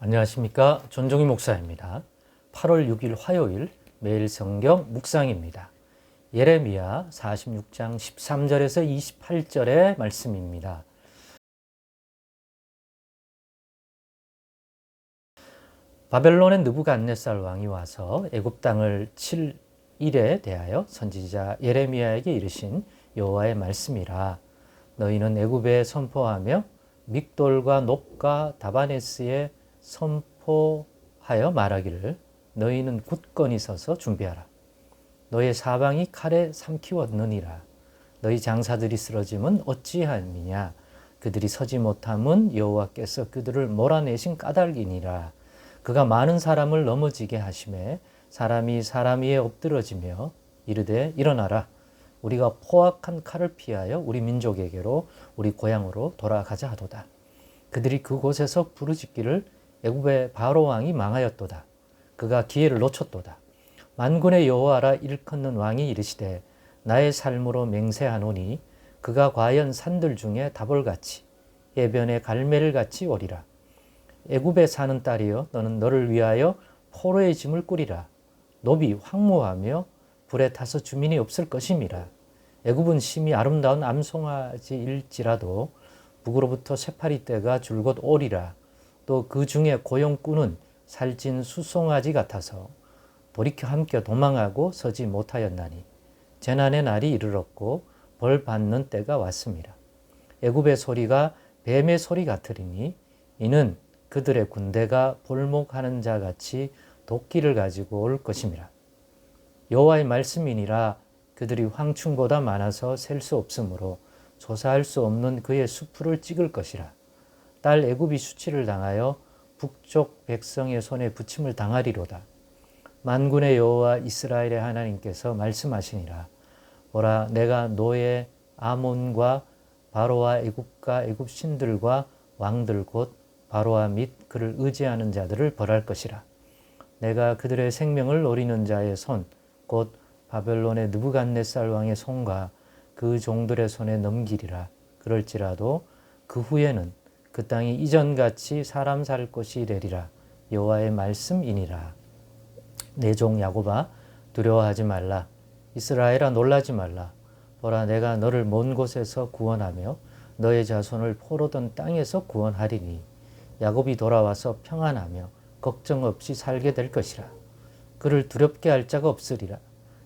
안녕하십니까. 전종희 목사입니다. 8월 6일 화요일 매일 성경 묵상입니다. 예레미야 46장 13절에서 28절의 말씀입니다. 바벨론의 느부갓네살 왕이 와서 애굽 땅을 칠 일에 대하여 선지자 예레미야에게 이르신 여호와의 말씀이라. 너희는 애굽에 선포하며 믹돌과 놉과 다바네스에 선포하여 말하기를 너희는 굳건히 서서 준비하라. 너의 사방이 칼에 삼키웠느니라. 너희 장사들이 쓰러짐은 어찌함이냐. 그들이 서지 못함은 여호와께서 그들을 몰아내신 까닭이니라. 그가 많은 사람을 넘어지게 하심에 사람이 사람 위에 엎드러지며 이르되 일어나라. 우리가 포악한 칼을 피하여 우리 민족에게로 우리 고향으로 돌아가자 하도다. 그들이 그곳에서 부르짖기를 애굽의 바로 왕이 망하였도다. 그가 기회를 놓쳤도다. 만군의 여호와라 일컫는 왕이 이르시되 나의 삶으로 맹세하노니 그가 과연 산들 중에 다볼같이 해변의 갈멜같이 오리라. 애굽에 사는 딸이여 너는 너를 위하여 포로의 짐을 꾸리라. 놉이 황무하며 불에 타서 주민이 없을 것임이라. 애굽은 심히 아름다운 암송아지일지라도 북으로부터 새파리떼가 줄곧 오리라. 또 그 중에 고용꾼은 살찐 수송아지 같아서 돌이켜 함께 도망하고 서지 못하였나니 재난의 날이 이르렀고 벌 받는 때가 왔습니다. 애굽의 소리가 뱀의 소리 같으리니 이는 그들의 군대가 볼목하는 자 같이 도끼를 가지고 올 것임이라. 여호와의 말씀이니라. 그들이 황충보다 많아서 셀 수 없으므로 조사할 수 없는 그의 수풀을 찍을 것이라. 딸 애굽이 수치를 당하여 북쪽 백성의 손에 부침을 당하리로다. 만군의 여호와 이스라엘의 하나님께서 말씀하시니라. 보라, 내가 노예 아몬과 바로와 애굽과 애굽 신들과 왕들 곧 바로와 및 그를 의지하는 자들을 벌할 것이라. 내가 그들의 생명을 노리는 자의 손, 곧 바벨론의 느부갓네살 왕의 손과 그 종들의 손에 넘기리라. 그럴지라도 그 후에는 그 땅이 이전같이 사람 살 곳이 되리라. 여호와의 말씀이니라. 내 종 야곱아 두려워하지 말라. 이스라엘아 놀라지 말라. 보라, 내가 너를 먼 곳에서 구원하며 너의 자손을 포로던 땅에서 구원하리니 야곱이 돌아와서 평안하며 걱정 없이 살게 될 것이라. 그를 두렵게 할 자가 없으리라.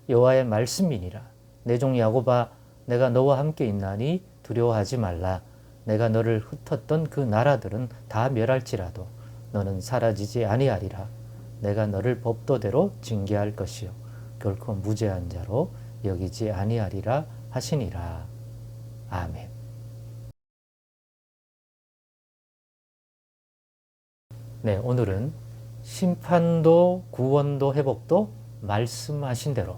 여호와의 말씀이니라. 내 종 야곱아 내가 너와 함께 있나니 두려워하지 말라. 내가 너를 흩었던 그 나라들은 다 멸할지라도 너는 사라지지 아니하리라. 내가 너를 법도대로 징계할 것이요 결코 무죄한 자로 여기지 아니하리라 하시니라. 아멘. 네, 오늘은 심판도 구원도 회복도 말씀하신 대로,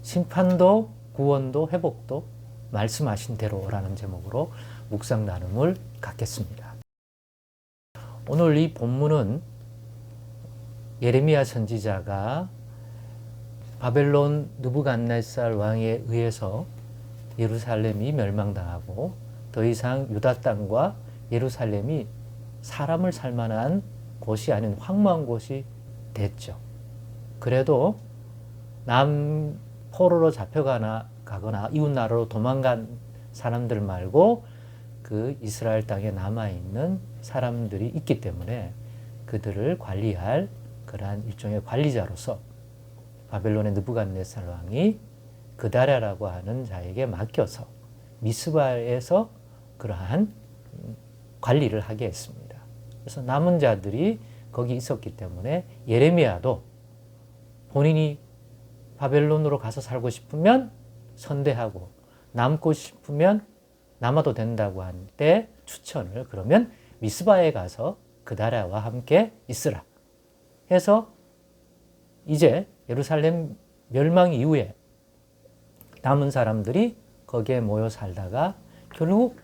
심판도 구원도 회복도 말씀하신 대로라는 제목으로 묵상 나눔을 갖겠습니다. 오늘 이 본문은 예레미야 선지자가 바벨론 느부갓네살 왕에 의해서 예루살렘이 멸망당하고 더 이상 유다 땅과 예루살렘이 사람을 살 만한 곳이 아닌 황무한 곳이 됐죠. 그래도 포로로 잡혀가거나 이웃 나라로 도망간 사람들 말고 그 이스라엘 땅에 남아있는 사람들이 있기 때문에 그들을 관리할 그러한 일종의 관리자로서 바벨론의 느부갓네살 왕이 그다랴라고 하는 자에게 맡겨서 미스바에서 그러한 관리를 하게 했습니다. 그래서 남은 자들이 거기 있었기 때문에 예레미야도 본인이 바벨론으로 가서 살고 싶으면 선대하고 남고 싶으면 남아도 된다고 한 때 추천을 그러면 미스바에 가서 그다랴와 함께 있으라 해서 이제 예루살렘 멸망 이후에 남은 사람들이 거기에 모여 살다가 결국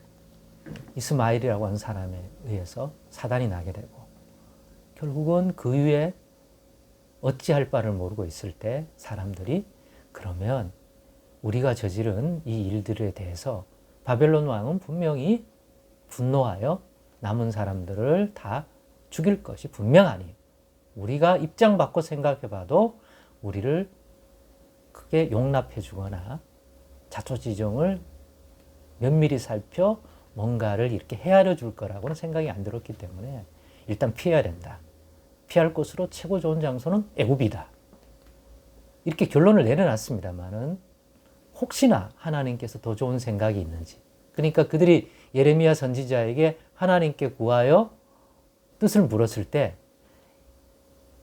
이스마엘이라고 하는 사람에 의해서 사단이 나게 되고 결국은 그 위에 어찌할 바를 모르고 있을 때 사람들이 그러면 우리가 저지른 이 일들에 대해서 바벨론 왕은 분명히 분노하여 남은 사람들을 다 죽일 것이 분명하니 우리가 입장 바꿔 생각해 봐도 우리를 크게 용납해 주거나 자초지종을 면밀히 살펴 뭔가를 이렇게 헤아려 줄 거라고는 생각이 안 들었기 때문에 일단 피해야 된다. 피할 곳으로 최고 좋은 장소는 애굽이다. 이렇게 결론을 내려놨습니다만은 혹시나 하나님께서 더 좋은 생각이 있는지. 그러니까 그들이 예레미야 선지자에게 하나님께 구하여 뜻을 물었을 때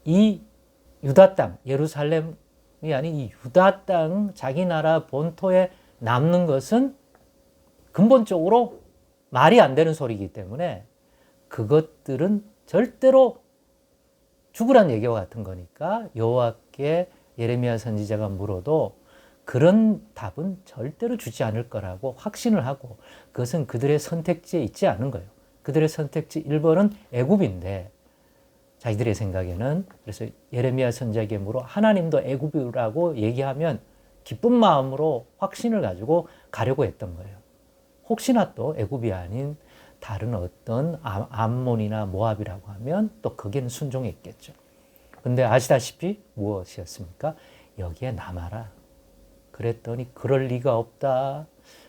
이 유다 땅, 예루살렘이 아닌 이 유다 땅, 자기 나라 본토에 남는 것은 근본적으로 말이 안 되는 소리이기 때문에 그것들은 절대로 죽으란 얘기와 같은 거니까 여호와께 예레미야 선지자가 물어도 그런 답은 절대로 주지 않을 거라고 확신을 하고 그것은 그들의 선택지에 있지 않은 거예요. 그들의 선택지 1번은 애굽인데 자기들의 생각에는 그래서 예레미야 선지자에게 물어 하나님도 애굽이라고 얘기하면 기쁜 마음으로 확신을 가지고 가려고 했던 거예요. 혹시나 또 애굽이 아닌 다른 어떤 암몬이나 모압이라고 하면 또 거기에는 순종했겠죠. 근데 아시다시피 무엇이었습니까? 여기에 남아라. 그랬더니 그럴 리가 없다.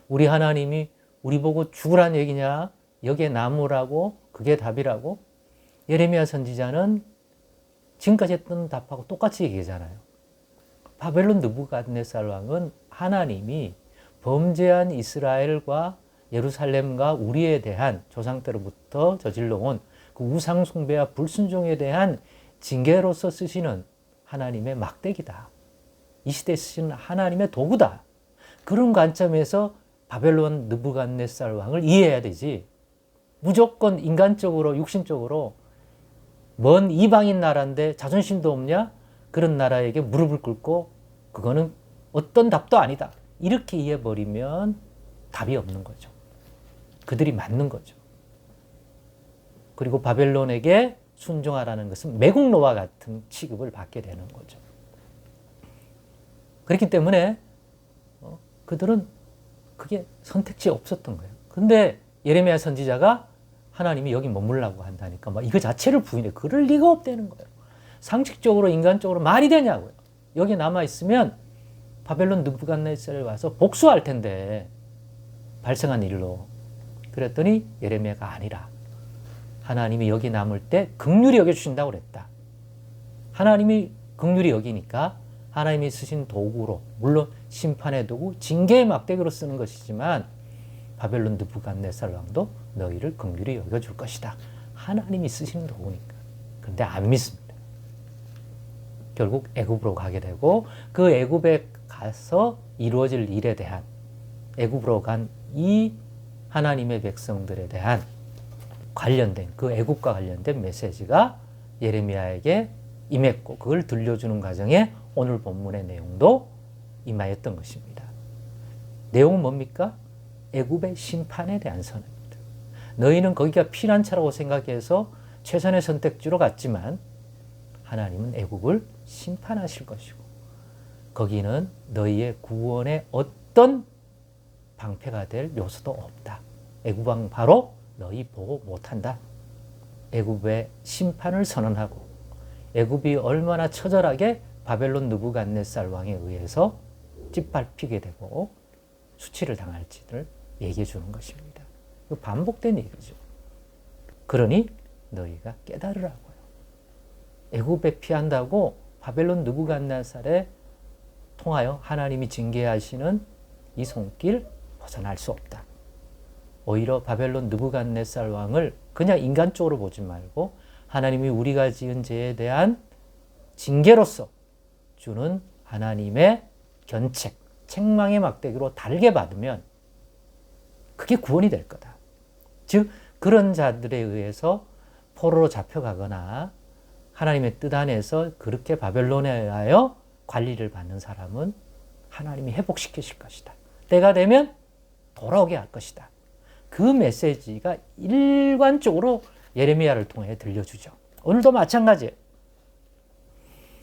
우리 하나님이 우리 보고 죽으란 얘기냐? 여기에 남으라고? 그게 답이라고? 예레미야 선지자는 지금까지 했던 답하고 똑같이 얘기하잖아요. 바벨론 느부갓네살 왕은 하나님이 범죄한 이스라엘과 예루살렘과 우리에 대한 조상 때로부터 저질러온 그 우상 숭배와 불순종에 대한 징계로서 쓰시는 하나님의 막대기다. 이 시대에 쓰시는 하나님의 도구다. 그런 관점에서 바벨론 느부갓네살 왕을 이해해야 되지. 무조건 인간적으로 육신적으로 먼 이방인 나라인데 자존심도 없냐? 그런 나라에게 무릎을 꿇고 그거는 어떤 답도 아니다. 이렇게 이해해버리면 답이 없는 거죠. 그들이 맞는 거죠. 그리고 바벨론에게 순종하라는 것은 매국노와 같은 취급을 받게 되는 거죠. 그렇기 때문에 그들은 그게 선택지 없었던 거예요. 근데 예레미야 선지자가 하나님이 여기 머물라고 한다니까 막 이거 자체를 부인해. 그럴 리가 없다는 거예요. 상식적으로 인간적으로 말이 되냐고요. 여기 남아있으면 바벨론 느부갓네살에 와서 복수할 텐데 발생한 일로. 그랬더니 예레미야가 아니라 하나님이 여기 남을 때 긍휼히 여겨주신다고 그랬다. 하나님이 긍휼히 여기니까 하나님이 쓰신 도구로 물론 심판의 도구, 징계의 막대기로 쓰는 것이지만 바벨론 느부갓네살 왕도 너희를 긍휼히 여겨줄 것이다. 하나님이 쓰시는 도구니까. 그런데 안 믿습니다. 결국 애굽으로 가게 되고 그 애굽에 가서 이루어질 일에 대한 애굽으로 간 이 하나님의 백성들에 대한 관련된 그 애굽과 관련된 메시지가 예레미야에게 임했고 그걸 들려주는 과정에 오늘 본문의 내용도 임하였던 것입니다. 내용은 뭡니까? 애굽의 심판에 대한 선언입니다. 너희는 거기가 피난처라고 생각해서 최선의 선택지로 갔지만 하나님은 애굽을 심판하실 것이고 거기는 너희의 구원의 어떤 방패가 될 요소도 없다. 애굽 왕 바로 너희 보호 못한다. 애굽의 심판을 선언하고 애굽이 얼마나 처절하게 바벨론 느부갓네살 왕에 의해서 짓밟히게 되고 수치를 당할지를 얘기해 주는 것입니다. 반복된 얘기죠. 그러니 너희가 깨달으라고요. 애굽에 피한다고 바벨론 느부갓네살에 통하여 하나님이 징계하시는 이 손길 벗어날 수 없다. 오히려 바벨론 느부갓네살 왕을 그냥 인간적으로 보지 말고 하나님이 우리가 지은 죄에 대한 징계로서 주는 하나님의 견책, 책망의 막대기로 달게 받으면 그게 구원이 될 거다. 즉 그런 자들에 의해서 포로로 잡혀가거나 하나님의 뜻 안에서 그렇게 바벨론에 의하여 관리를 받는 사람은 하나님이 회복시키실 것이다. 때가 되면 돌아오게 할 것이다. 그 메시지가 일관적으로 예레미야를 통해 들려주죠. 오늘도 마찬가지예요.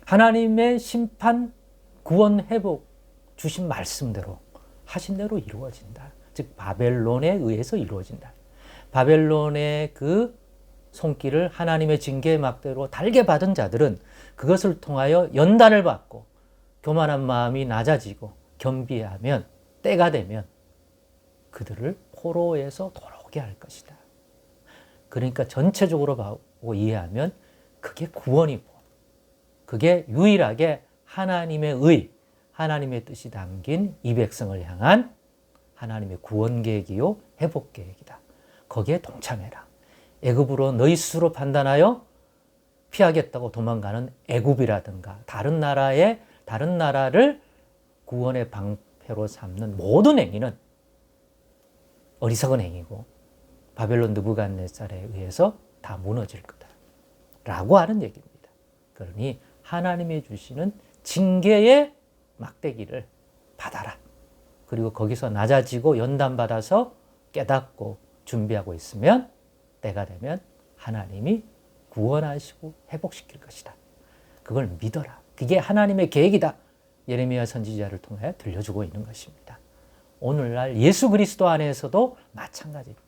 하나님의 심판, 구원, 회복 주신 말씀대로 하신 대로 이루어진다. 즉 바벨론에 의해서 이루어진다. 바벨론의 그 손길을 하나님의 징계의 막대로 달게 받은 자들은 그것을 통하여 연단을 받고 교만한 마음이 낮아지고 겸비하면 때가 되면 그들을 포로에서 돌아오게 할 것이다. 그러니까 전체적으로 보고 이해하면 그게 구원이고 그게 유일하게 하나님의 의, 하나님의 뜻이 담긴 이 백성을 향한 하나님의 구원 계획이요 회복 계획이다. 거기에 동참해라. 애굽으로 너희 스스로 판단하여 피하겠다고 도망가는 애굽이라든가 다른 나라를 구원의 방패로 삼는 모든 행위는 어리석은 행위고 바벨론 느부갓네살에 의해서 다 무너질 거다. 라고 하는 얘기입니다. 그러니 하나님이 주시는 징계의 막대기를 받아라. 그리고 거기서 낮아지고 연단받아서 깨닫고 준비하고 있으면 때가 되면 하나님이 구원하시고 회복시킬 것이다. 그걸 믿어라. 그게 하나님의 계획이다. 예레미야 선지자를 통해 들려주고 있는 것입니다. 오늘날 예수 그리스도 안에서도 마찬가지입니다.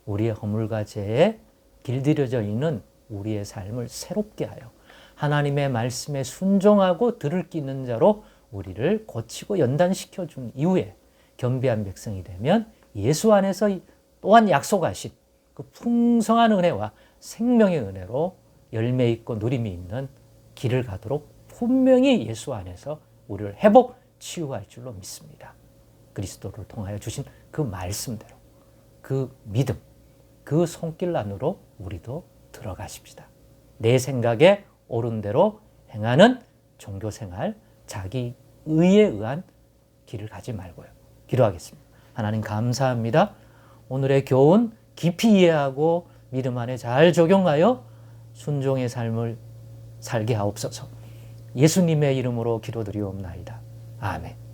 우리의 허물과 죄에 길들여져 있는 우리의 삶을 새롭게 하여 하나님의 말씀에 순종하고 들을 끼 있는 자로 우리를 고치고 연단시켜 준 이후에 겸비한 백성이 되면 예수 안에서 또한 약속하신 그 풍성한 은혜와 생명의 은혜로 열매 있고 누림이 있는 길을 가도록 분명히 예수 안에서 우리를 회복, 치유할 줄로 믿습니다. 그리스도를 통하여 주신 그 말씀대로 그 믿음, 그 손길 안으로 우리도 들어가십시다. 내 생각에 옳은 대로 행하는 종교생활, 자기 의에 의한 길을 가지 말고요. 기도하겠습니다. 하나님 감사합니다. 오늘의 교훈 깊이 이해하고 믿음 안에 잘 적용하여 순종의 삶을 살게 하옵소서. 예수님의 이름으로 기도드리옵나이다. 아멘.